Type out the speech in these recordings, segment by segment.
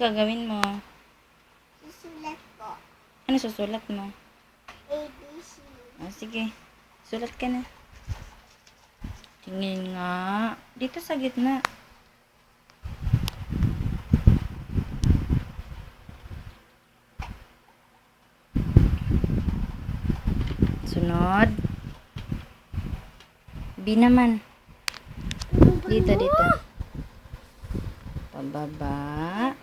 gagawin mo? Susulat po. Ano susulat mo? ABC. Sige. Sulat ka na. Tingin nga. Dito sa gitna. Sunod. B naman. Dito. Pababa.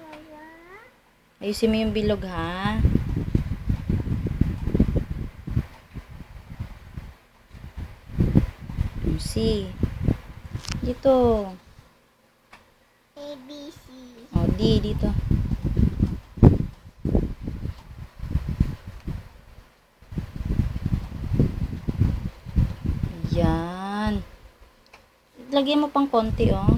Ayusin mo yung bilog, ha? C. Dito. ABC. O, D. Dito. Yan. Lagyan mo pang konti, oh.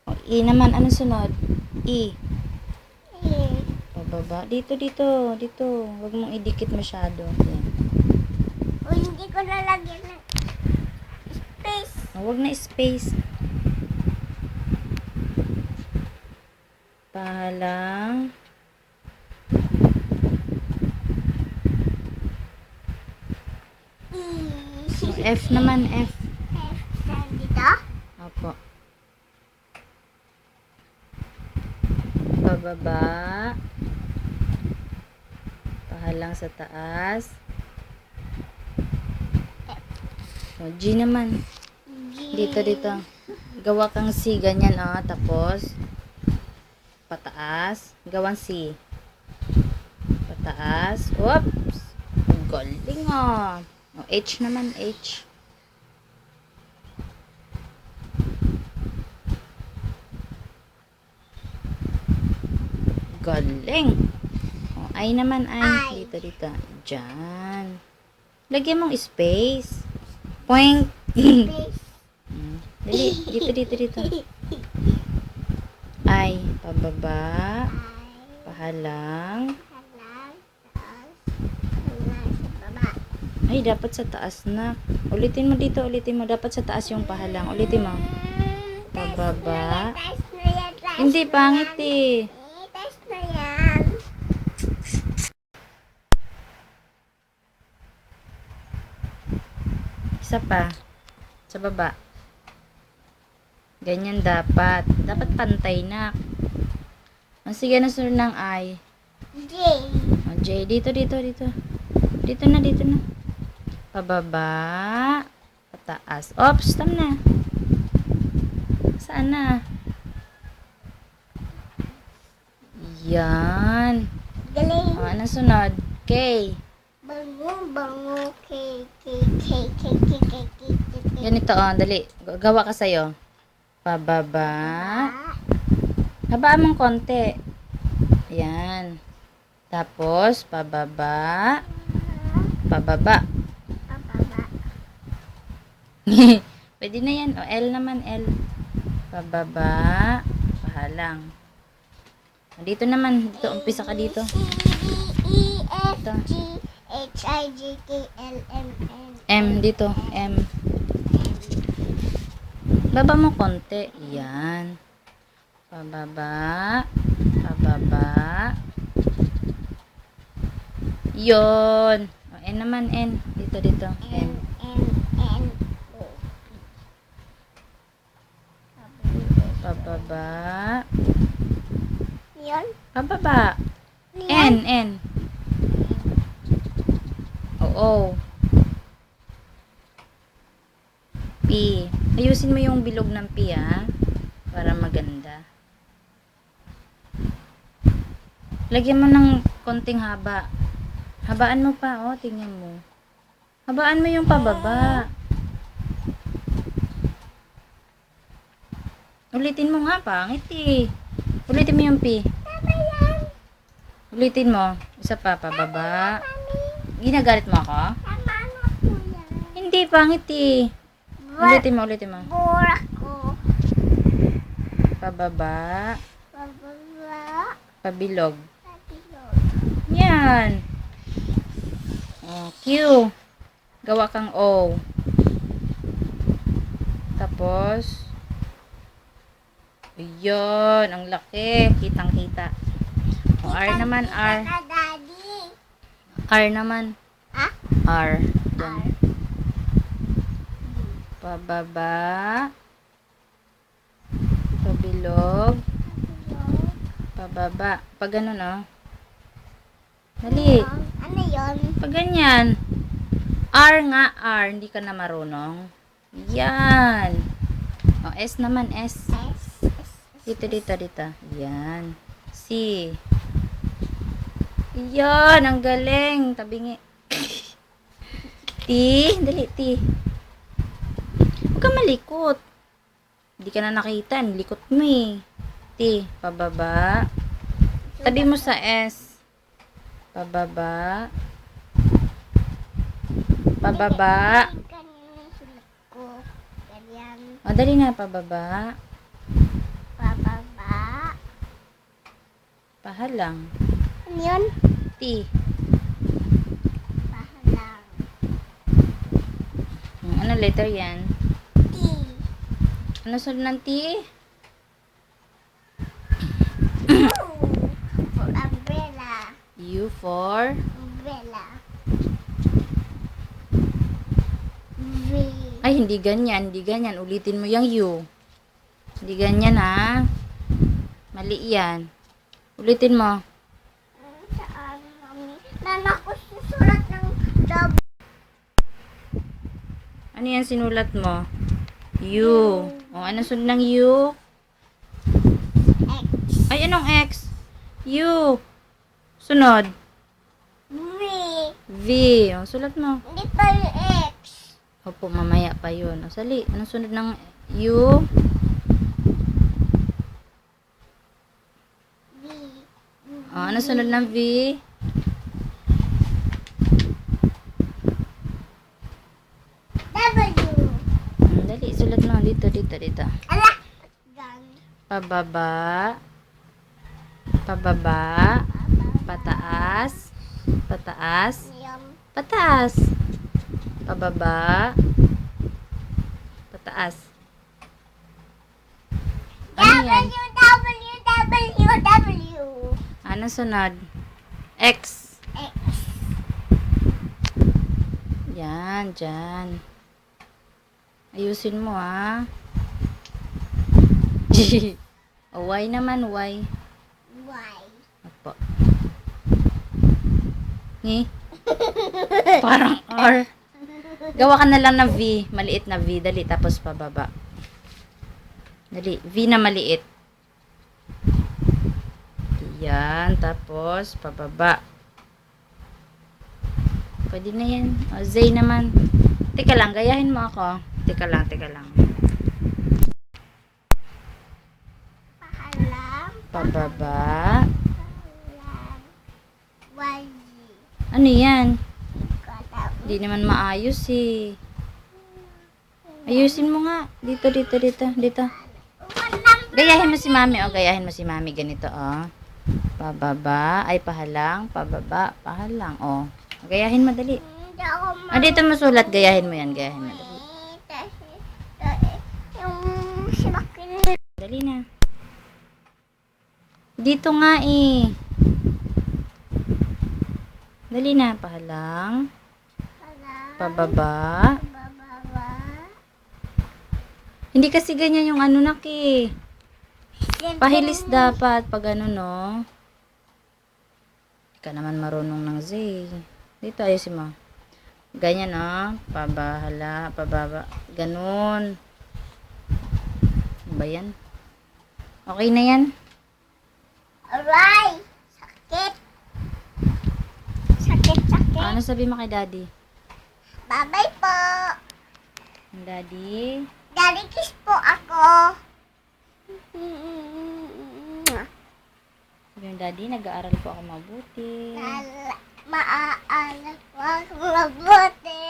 O, E naman. Ano sunod? E. A. Pababa. Dito. Huwag mong idikit masyado. Yan. O, hindi ko nalagyan ng space. Huwag na space. Pahalang. E. O, F naman. F. F. Saan dito? Opo. Pababa. Pahalang sa taas. O, G naman. G. Dito. Gawa kang C. Ganyan, oh. Tapos, pataas. Gawang C. Pataas. Oops. Galing, oh. O, H naman. H. Galing. O, I naman. I. I. Dito. Diyan. Lagyan mong space. Point. Space. Dali. Dito. I. Pababa. Pahalang. Halang. Taas. Halang sa baba. Ay, dapat sa taas na. Ulitin mo dito. Dapat sa taas yung pahalang. Ulitin mo. Pababa. Taas na yan. Hindi, pangit eh. Taas na yan. Isa pa. Sa baba. Ganyan dapat. Dapat pantay na. O, sige, nasunod ng I. J. O, J. Dito. Dito na. Pababa. Pataas. Oops, stop na. Saan na? Yan. Galing. O, ano sunod? K. Bango. K. Ganito, dali. Gawa ka sa'yo. Pababa. Habaan mong konti. Ayan. Tapos, pababa. Pababa. Pwede na yan. O, L naman, L. Pababa. Pahalang. O, dito naman. Dito, umpisa ka dito. E, F, G, H, I, J, K, L, M, N. M, dito. M. Baba mo konti. Yan. Pababa. Pababa. Yon. O, N naman, N. Dito. N, N. N, O. Pababa. Yun? Pababa. N. Oo. P. Ayusin mo yung bilog ng P, ha? Para maganda. Lagyan mo ng konting haba. Habaan mo pa, oh. Tingnan mo. Habaan mo yung pababa. Ulitin mo nga, pangit eh. Ulitin mo yung P. Tama yan. Ulitin mo. Isa pa, pababa. Ginagalit mo ako? Tama na po yan. Hindi, pangit eh. Ulitin mo. Burak ko. Pababa. Bababa. Pabilog. Pabilog. Yan. O, Q. Gawa kang O. Tapos, Tapos, ayun, ang laki. Kitang-kita. O, R naman, R. Ka, Daddy. R naman. Ah? R. Diyan. Pababa. Pabilog. Pababa. Pag ganun, oh. Dali. Ano yun? Pag ganyan. R nga, R. Hindi ka na marunong. Yan. O, S naman, S. S. Dito, dito, dito. Yan. C. Yan, ang galing. Tabingi. T. Dali, T. Huwag ka malikot. Hindi ka na nakita. Likot mo eh. T. Pababa. Tabi mo sa S. Pababa. Pababa. Ganyan yung sulat ko. Ganyan. O, dali na. Pababa. Pababa. Pahalang. Ano yun? T. Pahalang. Ano letter yan? T. Ano sunod ng T? For umbrella. U for Umbrella. V. ay, hindi ganyan. Hindi ganyan. Ulitin mo yung U. Hindi ganyan, ha? Mali yan. Ulitin mo. Saan, mami? Nana ko susulat ng double. Ano yan sinulat mo? U. O, ano sunod ng U? X. Ay, anong X? U. Sunod. V. V. O, sulat mo. Hindi pa yung X. Opo, mamaya pa yun. O, sali. Anong sunod ng U? V. O, ano sunod ng V? W. Dali, sulat mo. Dito, dito, dito. Ala. Gang. Pababa. Pababa. Pataas. Pataas. Yum. Pataas. Pababa. Pataas. Ano yan? W. Ano sunod? X. X. Yan, dyan. Ayusin mo, ha? O, Y naman, Y. Y. Opo. Ni? Parang R. Gawa ka na lang ng V. Maliit na V. Dali, tapos pababa. Dali, V na maliit. Yan, tapos pababa. Pwede na yan. O, Z naman. Teka lang, gayahin mo ako. Teka lang, teka lang. Pahalang. Pababa. Pahalang. Y. Ano yan? Ikaw. Hindi naman maayos eh. Ayusin mo nga. Dito, dito, dito, dito. Walang Gayahin mo si mami. O, gayahin mo si mami. Ganito, o. Pababa. Ay, pahalang. Pababa. Pahalang. O. Gayahin mo, dali. hindi ako Ah, dito mo sulat. Gayahin mo yan. Gayahin mo, dali. Yung silakin. Dali na. Dito nga eh. Dali na. Pahalang. Pababa. Bababa. Hindi kasi ganyan yung ano nak eh. Pahilis dapat pag ano no. Hindi ka naman marunong ng Z. Dito ayusin mo. Ganyan no. Pabahala. Pababa. Ganun. Ano ba yan? Okay na yan? Aray! Sakit. Sakit, sakit. Ano sabi mo kay daddy? Bye-bye po. Daddy? Daddy, kiss po ako. Sabi mo daddy, nag-aaral po ako mabuti. Maaaral po ako mabuti.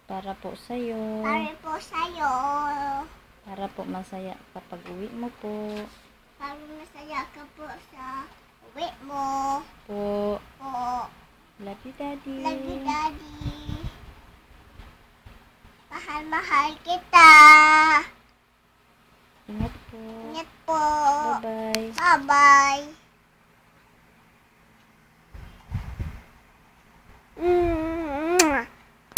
Para po sa'yo. Para po sa'yo. Para po masaya kapag uwi mo po. Para masaya ka po sa uwi mo. Po. Po. Love you, daddy. Love you, Daddy. mahal kita. Ingat po. Ingat po. Bye-bye. Bye-bye.